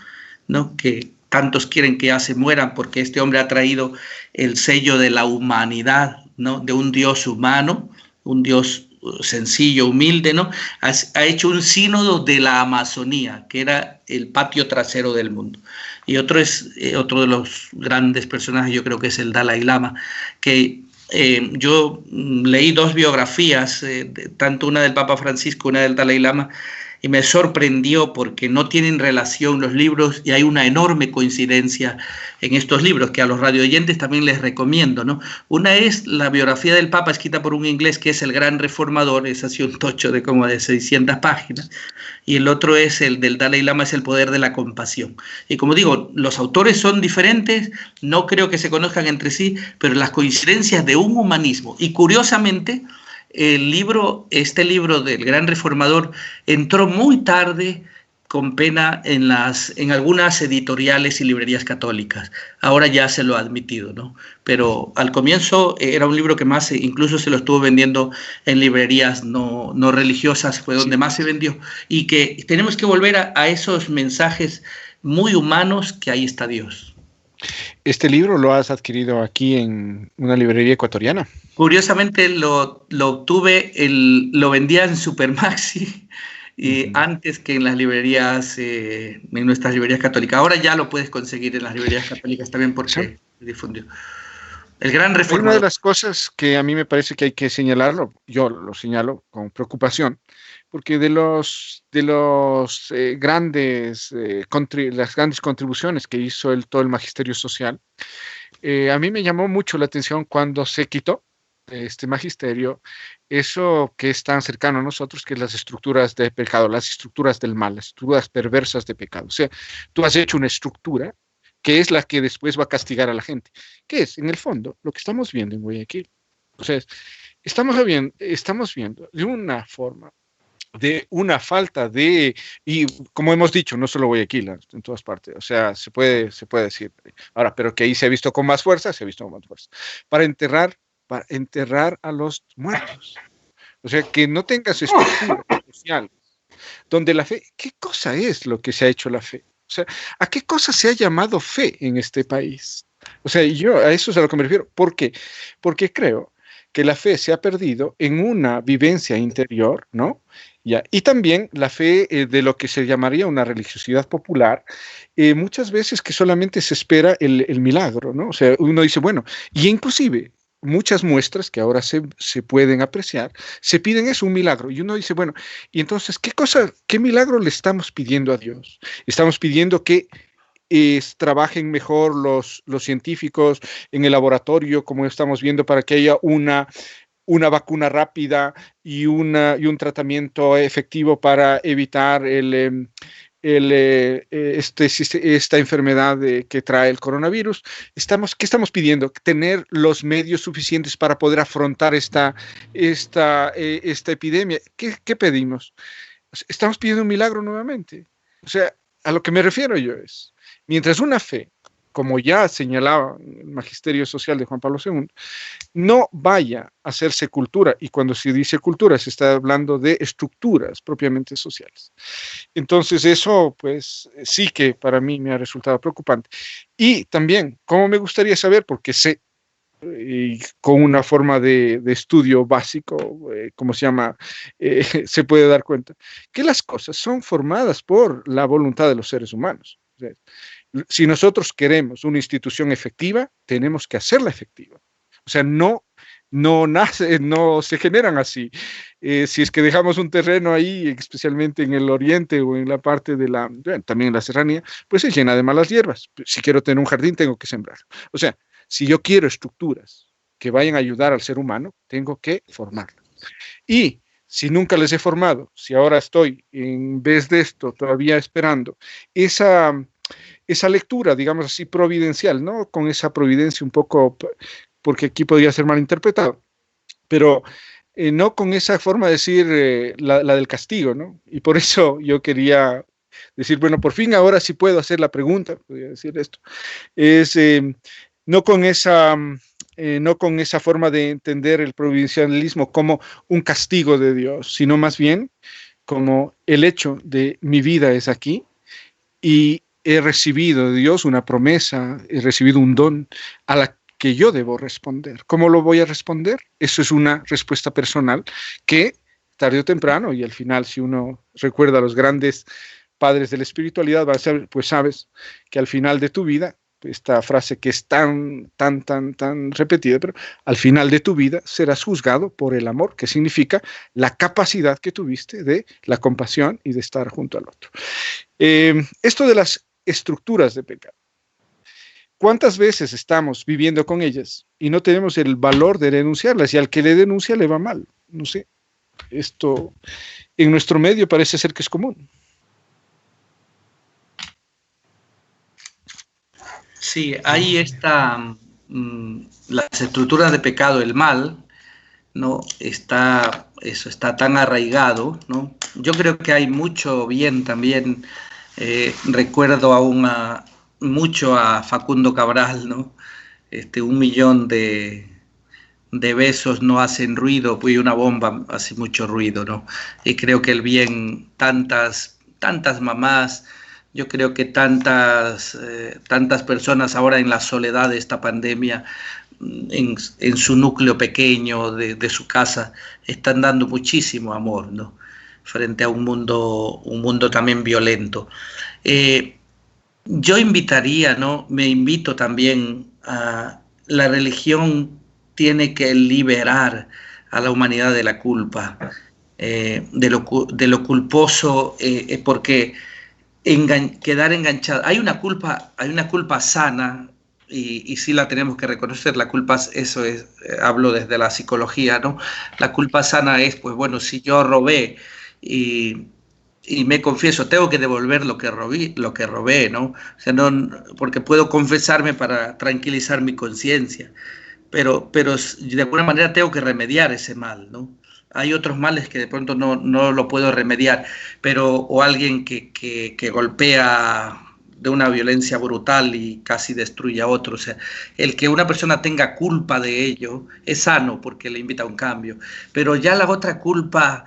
¿no?, que tantos quieren que ya se mueran porque este hombre ha traído el sello de la humanidad, ¿no?, de un Dios humano, un Dios sencillo, humilde, ¿no? Ha hecho un sínodo de la Amazonía, que era el patio trasero del mundo. Y otro de los grandes personajes, yo creo que es el Dalai Lama, que yo leí 2 biografías, tanto una del Papa Francisco, una del Dalai Lama, y me sorprendió porque no tienen relación los libros y hay una enorme coincidencia en estos libros que a los radioyentes también les recomiendo, ¿no? Una es la biografía del Papa escrita por un inglés que es el Gran Reformador, es así un tocho de como de 600 páginas, y el otro es el del Dalai Lama, es El poder de la compasión. Y como digo, los autores son diferentes, no creo que se conozcan entre sí, pero las coincidencias de un humanismo, y curiosamente este libro del Gran Reformador entró muy tarde con pena en algunas editoriales y librerías católicas. Ahora ya se lo ha admitido, ¿no? Pero al comienzo era un libro que más, incluso se lo estuvo vendiendo en librerías no religiosas, fue donde más se vendió. Y que tenemos que volver a esos mensajes muy humanos, que ahí está Dios. ¿Este libro lo has adquirido aquí en una librería ecuatoriana? Curiosamente lo obtuve, lo vendía en Supermaxi antes que en las librerías, en nuestras librerías católicas. Ahora ya lo puedes conseguir en las librerías católicas también porque se difundió. El Gran Reformador. Hay una de las cosas que a mí me parece que hay que señalarlo, yo lo señalo con preocupación, porque de las grandes contribuciones que hizo todo el magisterio social, a mí me llamó mucho la atención cuando se quitó este magisterio eso que es tan cercano a nosotros, que es las estructuras de pecado, las estructuras del mal, las estructuras perversas de pecado. O sea, tú has hecho una estructura que es la que después va a castigar a la gente. ¿Qué es? En el fondo, lo que estamos viendo en Guayaquil. O sea, estamos viendo de una forma, de una falta de, y como hemos dicho, no solo Guayaquil, en todas partes, o sea, se puede decir. Ahora, pero que ahí se ha visto con más fuerza, para enterrar a los muertos. O sea, que no tengas estructuras sociales, donde la fe, ¿qué cosa es lo que se ha hecho la fe? O sea, ¿a qué cosa se ha llamado fe en este país? O sea, yo a eso es a lo que me refiero. ¿Por qué? Porque creo que la fe se ha perdido en una vivencia interior, ¿no? Ya. Y también la fe de lo que se llamaría una religiosidad popular, muchas veces que solamente se espera el milagro, ¿no? O sea, uno dice, bueno, y inclusive muchas muestras que ahora se pueden apreciar, se piden eso, un milagro. Y uno dice, bueno, y entonces, qué milagro le estamos pidiendo a Dios? Estamos pidiendo que trabajen mejor los científicos en el laboratorio, como estamos viendo, para que haya una vacuna rápida y un tratamiento efectivo para evitar esta enfermedad que trae el coronavirus. ¿Qué estamos pidiendo? Tener los medios suficientes para poder afrontar esta epidemia. ¿Qué pedimos? Estamos pidiendo un milagro nuevamente. O sea, a lo que me refiero yo es, mientras una fe, como ya señalaba el magisterio social de Juan Pablo II, no vaya a hacerse cultura, y cuando se dice cultura se está hablando de estructuras propiamente sociales. Entonces eso, pues, sí que para mí me ha resultado preocupante. Y también, como me gustaría saber, porque sé, con una forma de estudio básico, como se llama, se puede dar cuenta, que las cosas son formadas por la voluntad de los seres humanos. O sea, si nosotros queremos una institución efectiva, tenemos que hacerla efectiva. O sea, no se generan así. Si es que dejamos un terreno ahí, especialmente en el oriente o en la parte también en la serranía, pues se llena de malas hierbas. Si quiero tener un jardín, tengo que sembrar. O sea, si yo quiero estructuras que vayan a ayudar al ser humano, tengo que formarlas. Y si nunca les he formado, si ahora estoy, en vez de esto, todavía esperando esa lectura, digamos así, providencial, ¿no? Con esa providencia un poco, porque aquí podría ser mal interpretado, pero no con esa forma de decir la del castigo, ¿no? Y por eso yo quería decir, bueno, por fin ahora sí puedo hacer la pregunta, podría decir esto, es no con esa forma de entender el providencialismo como un castigo de Dios, sino más bien como el hecho de mi vida es aquí y he recibido de Dios una promesa, he recibido un don a la que yo debo responder. ¿Cómo lo voy a responder? Eso es una respuesta personal que tarde o temprano, y al final, si uno recuerda a los grandes padres de la espiritualidad, va a ser, pues sabes que al final de tu vida, esta frase que es tan repetida, pero al final de tu vida serás juzgado por el amor, que significa la capacidad que tuviste de la compasión y de estar junto al otro. Esto de las estructuras de pecado. ¿Cuántas veces estamos viviendo con ellas y no tenemos el valor de denunciarlas? Y al que le denuncia le va mal. No sé, esto en nuestro medio parece ser que es común. Sí, ahí está las estructuras de pecado, el mal, ¿no? Eso está tan arraigado, ¿no? Yo creo que hay mucho bien también. Recuerdo mucho a Facundo Cabral, ¿no? 1 millón de besos no hacen ruido, pues una bomba hace mucho ruido, ¿no? Y creo que el bien, tantas mamás, yo creo que tantas personas ahora en la soledad de esta pandemia, en su núcleo pequeño de su casa, están dando muchísimo amor, ¿no? Frente a un mundo también violento. Yo invitaría, ¿no? Me invito también a la religión tiene que liberar a la humanidad de la culpa, de lo culposo, porque quedar enganchado. Hay una culpa sana, y sí la tenemos que reconocer. La culpa, eso es, hablo desde la psicología, ¿no? La culpa sana es, pues bueno, si yo robé y, y me confieso, tengo que devolver lo que robé, ¿no? O sea, no, porque puedo confesarme para tranquilizar mi conciencia, pero de alguna manera tengo que remediar ese mal, ¿no? Hay otros males que de pronto no lo puedo remediar, o alguien que golpea de una violencia brutal y casi destruye a otro. O sea, el que una persona tenga culpa de ello es sano porque le invita a un cambio, pero ya la otra culpa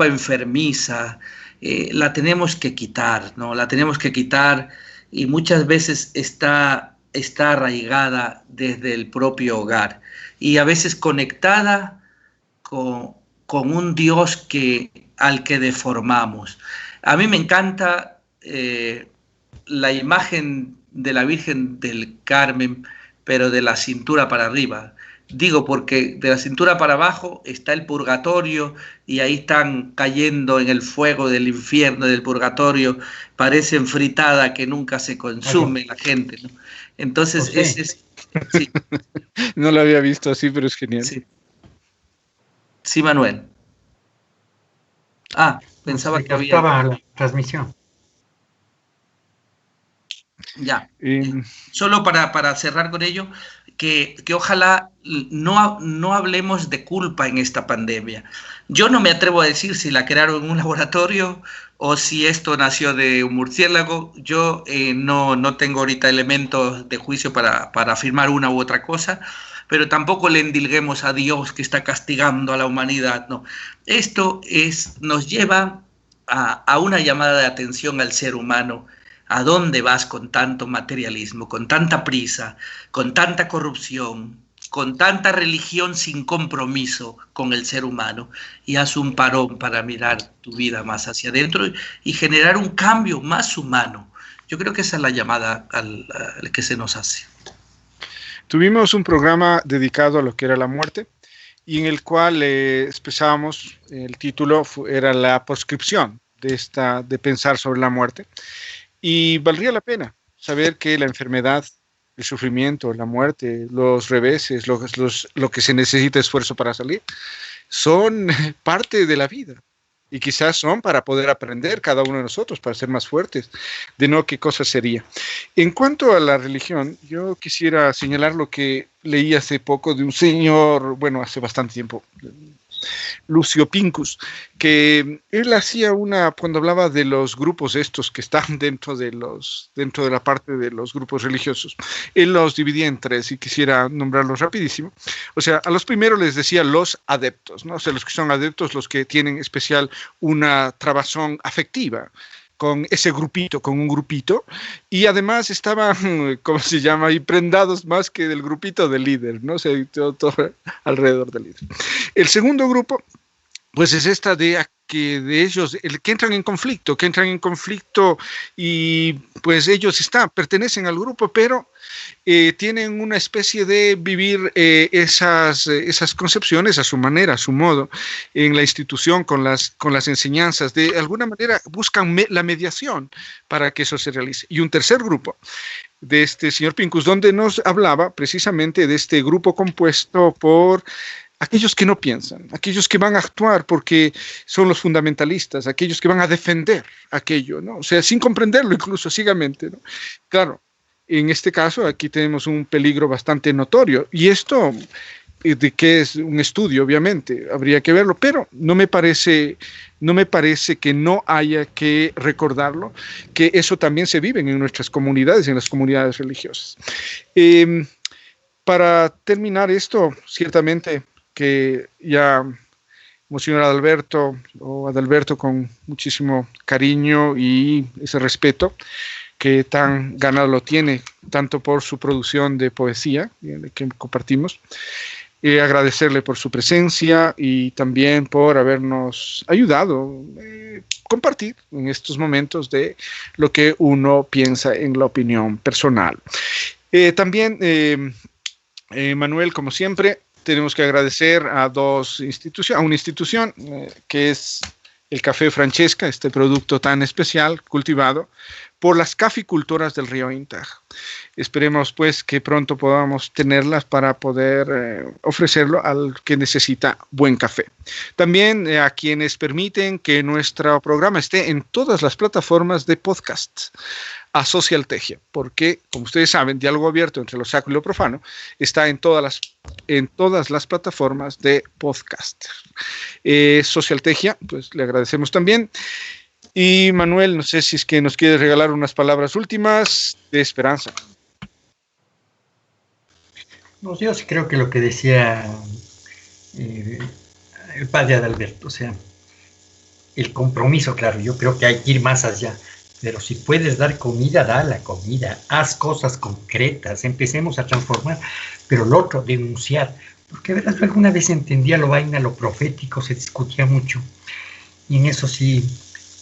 enfermiza, la tenemos que quitar, ¿no? La tenemos que quitar, y muchas veces está arraigada desde el propio hogar y a veces conectada con un Dios al que deformamos. A mí me encanta la imagen de la Virgen del Carmen, pero de la cintura para arriba. Digo, porque de la cintura para abajo está el purgatorio y ahí están cayendo en el fuego del infierno, del purgatorio, parecen fritada que nunca se consume la gente, ¿no? Entonces, sí. No lo había visto así, pero es genial. Sí, sí, Manuel. Pensaba que había... la transmisión. Ya. Solo para cerrar con ello, que ojalá no hablemos de culpa en esta pandemia. Yo no me atrevo a decir si la crearon en un laboratorio o si esto nació de un murciélago. Yo no tengo ahorita elementos de juicio para afirmar una u otra cosa, pero tampoco le endilguemos a Dios que está castigando a la humanidad. No. Esto nos lleva a una llamada de atención al ser humano. ¿A dónde vas con tanto materialismo, con tanta prisa, con tanta corrupción, con tanta religión sin compromiso con el ser humano? Y haz un parón para mirar tu vida más hacia adentro y generar un cambio más humano. Yo creo que esa es la llamada al que se nos hace. Tuvimos un programa dedicado a lo que era la muerte y en el cual expresábamos, el título era la proscripción de pensar sobre la muerte. Y valdría la pena saber que la enfermedad, el sufrimiento, la muerte, los reveses, lo que se necesita esfuerzo para salir, son parte de la vida. Y quizás son para poder aprender cada uno de nosotros, para ser más fuertes. De no, ¿qué cosa sería? En cuanto a la religión, yo quisiera señalar lo que leí hace poco de un señor, bueno, hace bastante tiempo, Lucio Pincus, que él hacía cuando hablaba de los grupos estos que están dentro de la parte de los grupos religiosos, él los dividía en 3 y quisiera nombrarlos rapidísimo. O sea, a los primeros les decía los adeptos, ¿no? O sea, los que son adeptos, los que tienen especial una trabazón afectiva con ese grupito, con un grupito, y además estaban, ¿cómo se llama?, y prendados más que del grupito del líder, ¿no? O sea, todo alrededor del líder. El segundo grupo, pues es esta que de ellos, que entran en conflicto y pues ellos pertenecen al grupo, pero tienen una especie de vivir esas concepciones a su manera, a su modo, en la institución, con las enseñanzas. De alguna manera buscan la mediación para que eso se realice. Y un tercer grupo de este señor Pincus, donde nos hablaba precisamente de este grupo compuesto por aquellos que no piensan, aquellos que van a actuar porque son los fundamentalistas, aquellos que van a defender aquello, ¿no? O sea, sin comprenderlo incluso ciegamente, ¿no? Claro, en este caso aquí tenemos un peligro bastante notorio y esto de qué es un estudio, obviamente, habría que verlo, pero no me parece que no haya que recordarlo, que eso también se vive en nuestras comunidades, en las comunidades religiosas. Para terminar esto, ciertamente que ya Monseñor Adalberto, con muchísimo cariño y ese respeto que tan ganado lo tiene, tanto por su producción de poesía que compartimos, agradecerle por su presencia y también por habernos ayudado a compartir en estos momentos de lo que uno piensa en la opinión personal. También, Manuel, como siempre, tenemos que agradecer a una institución que es el Café Francesca, este producto tan especial cultivado por las caficultoras del río Intag. Esperemos pues que pronto podamos tenerlas para poder ofrecerlo al que necesita buen café. También a quienes permiten que nuestro programa esté en todas las plataformas de podcast, a Socialtegia, porque, como ustedes saben, Diálogo Abierto entre lo Sacro y lo Profano está en todas las plataformas de podcast. Socialtegia, pues le agradecemos también. Y Manuel, no sé si es que nos quieres regalar unas palabras últimas de esperanza. No, yo sí creo que lo que decía el padre Adalberto, o sea, el compromiso, claro, yo creo que hay que ir más allá. Pero si puedes dar comida, da la comida, haz cosas concretas, empecemos a transformar. Pero lo otro, denunciar, porque verás, yo alguna vez entendía lo profético, se discutía mucho, y en eso sí,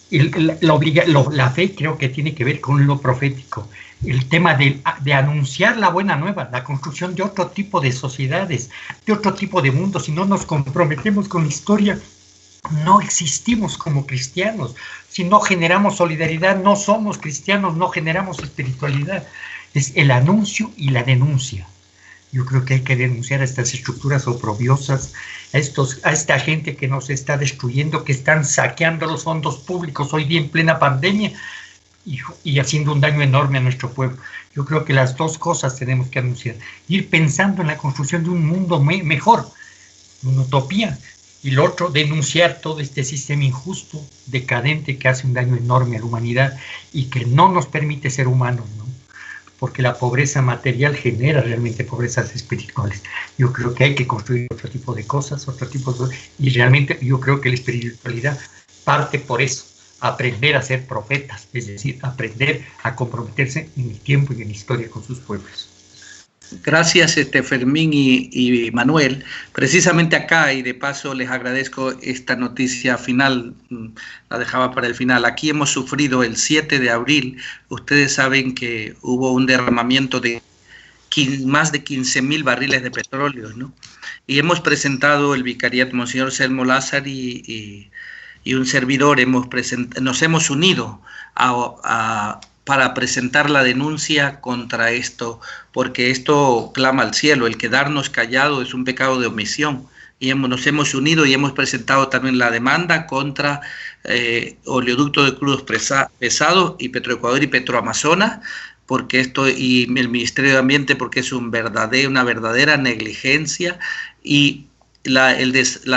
la fe creo que tiene que ver con lo profético, el tema de anunciar la buena nueva, la construcción de otro tipo de sociedades, de otro tipo de mundo. Si no nos comprometemos con la historia, no existimos como cristianos. Si no generamos solidaridad, no somos cristianos, no generamos espiritualidad. Es el anuncio y la denuncia. Yo creo que hay que denunciar a estas estructuras oprobiosas, a esta gente que nos está destruyendo, que están saqueando los fondos públicos hoy día en plena pandemia y haciendo un daño enorme a nuestro pueblo. Yo creo que las dos cosas tenemos que anunciar. Ir pensando en la construcción de un mundo mejor, una utopía. Y lo otro, denunciar todo este sistema injusto, decadente, que hace un daño enorme a la humanidad y que no nos permite ser humanos, ¿no? Porque la pobreza material genera realmente pobrezas espirituales. Yo creo que hay que construir otro tipo de cosas, y realmente yo creo que la espiritualidad parte por eso, aprender a ser profetas, es decir, aprender a comprometerse en el tiempo y en la historia con sus pueblos. Gracias, Fermín y Manuel. Precisamente acá, y de paso les agradezco esta noticia final, la dejaba para el final. Aquí hemos sufrido el 7 de abril, ustedes saben que hubo un derramamiento de más de 15.000 barriles de petróleo, ¿no? Y hemos presentado el vicariato, Monseñor Selmo Lázaro y un servidor, nos hemos unido para presentar la denuncia contra esto, porque esto clama al cielo. El quedarnos callados es un pecado de omisión. Y nos hemos unido y hemos presentado también la demanda contra Oleoducto de Crudos Pesados y Petroecuador y Petroamazonas, porque esto, y el Ministerio de Ambiente, porque es una verdadera negligencia, y la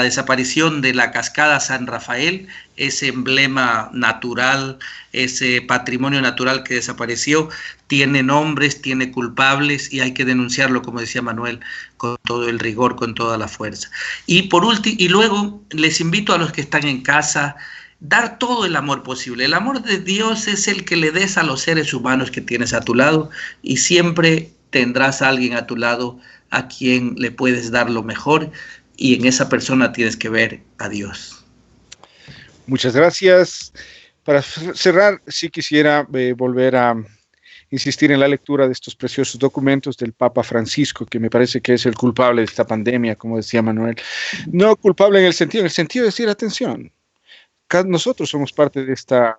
desaparición de la cascada San Rafael, ese emblema natural, ese patrimonio natural que desapareció, tiene nombres, tiene culpables y hay que denunciarlo, como decía Manuel, con todo el rigor, con toda la fuerza. Y luego les invito a los que están en casa, dar todo el amor posible. El amor de Dios es el que le des a los seres humanos que tienes a tu lado, y siempre tendrás a alguien a tu lado a quien le puedes dar lo mejor, y en esa persona tienes que ver a Dios. Muchas gracias. Para cerrar, sí quisiera volver a insistir en la lectura de estos preciosos documentos del Papa Francisco, que me parece que es el culpable de esta pandemia, como decía Manuel. No culpable en el sentido de decir, atención, nosotros somos parte de esta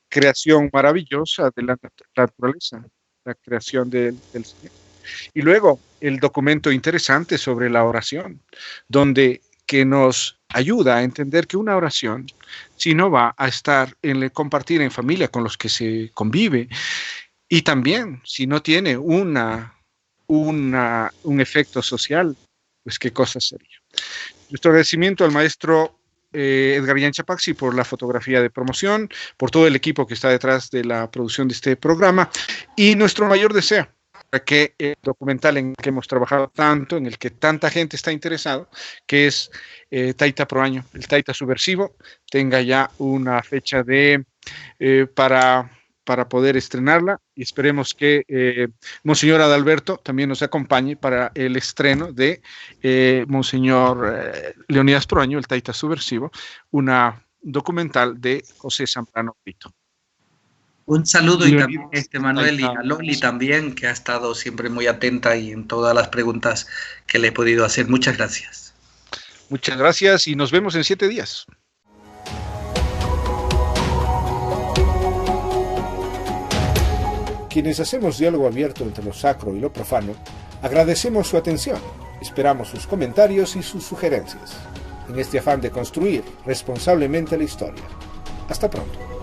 creación maravillosa de la naturaleza, la creación del Señor. Y luego el documento interesante sobre la oración, que nos ayuda a entender que una oración, si no va a estar compartir en familia con los que se convive, y también si no tiene un efecto social, pues qué cosa sería. Nuestro agradecimiento al maestro Edgar Yanchapaxi por la fotografía de promoción, por todo el equipo que está detrás de la producción de este programa, y nuestro mayor deseo para que el documental en el que hemos trabajado tanto, en el que tanta gente está interesado, que es Taita Proaño, el Taita Subversivo, tenga ya una fecha para poder estrenarla, y esperemos que Monseñor Adalberto también nos acompañe para el estreno de Monseñor Leonidas Proaño, el Taita Subversivo, una documental de José Zambrano Brito. Un saludo y también Manuel y a Loli también, que ha estado siempre muy atenta y en todas las preguntas que le he podido hacer. Muchas gracias. Muchas gracias y nos vemos en 7 días. Quienes hacemos diálogo abierto entre lo sacro y lo profano, agradecemos su atención. Esperamos sus comentarios y sus sugerencias, en este afán de construir responsablemente la historia. Hasta pronto.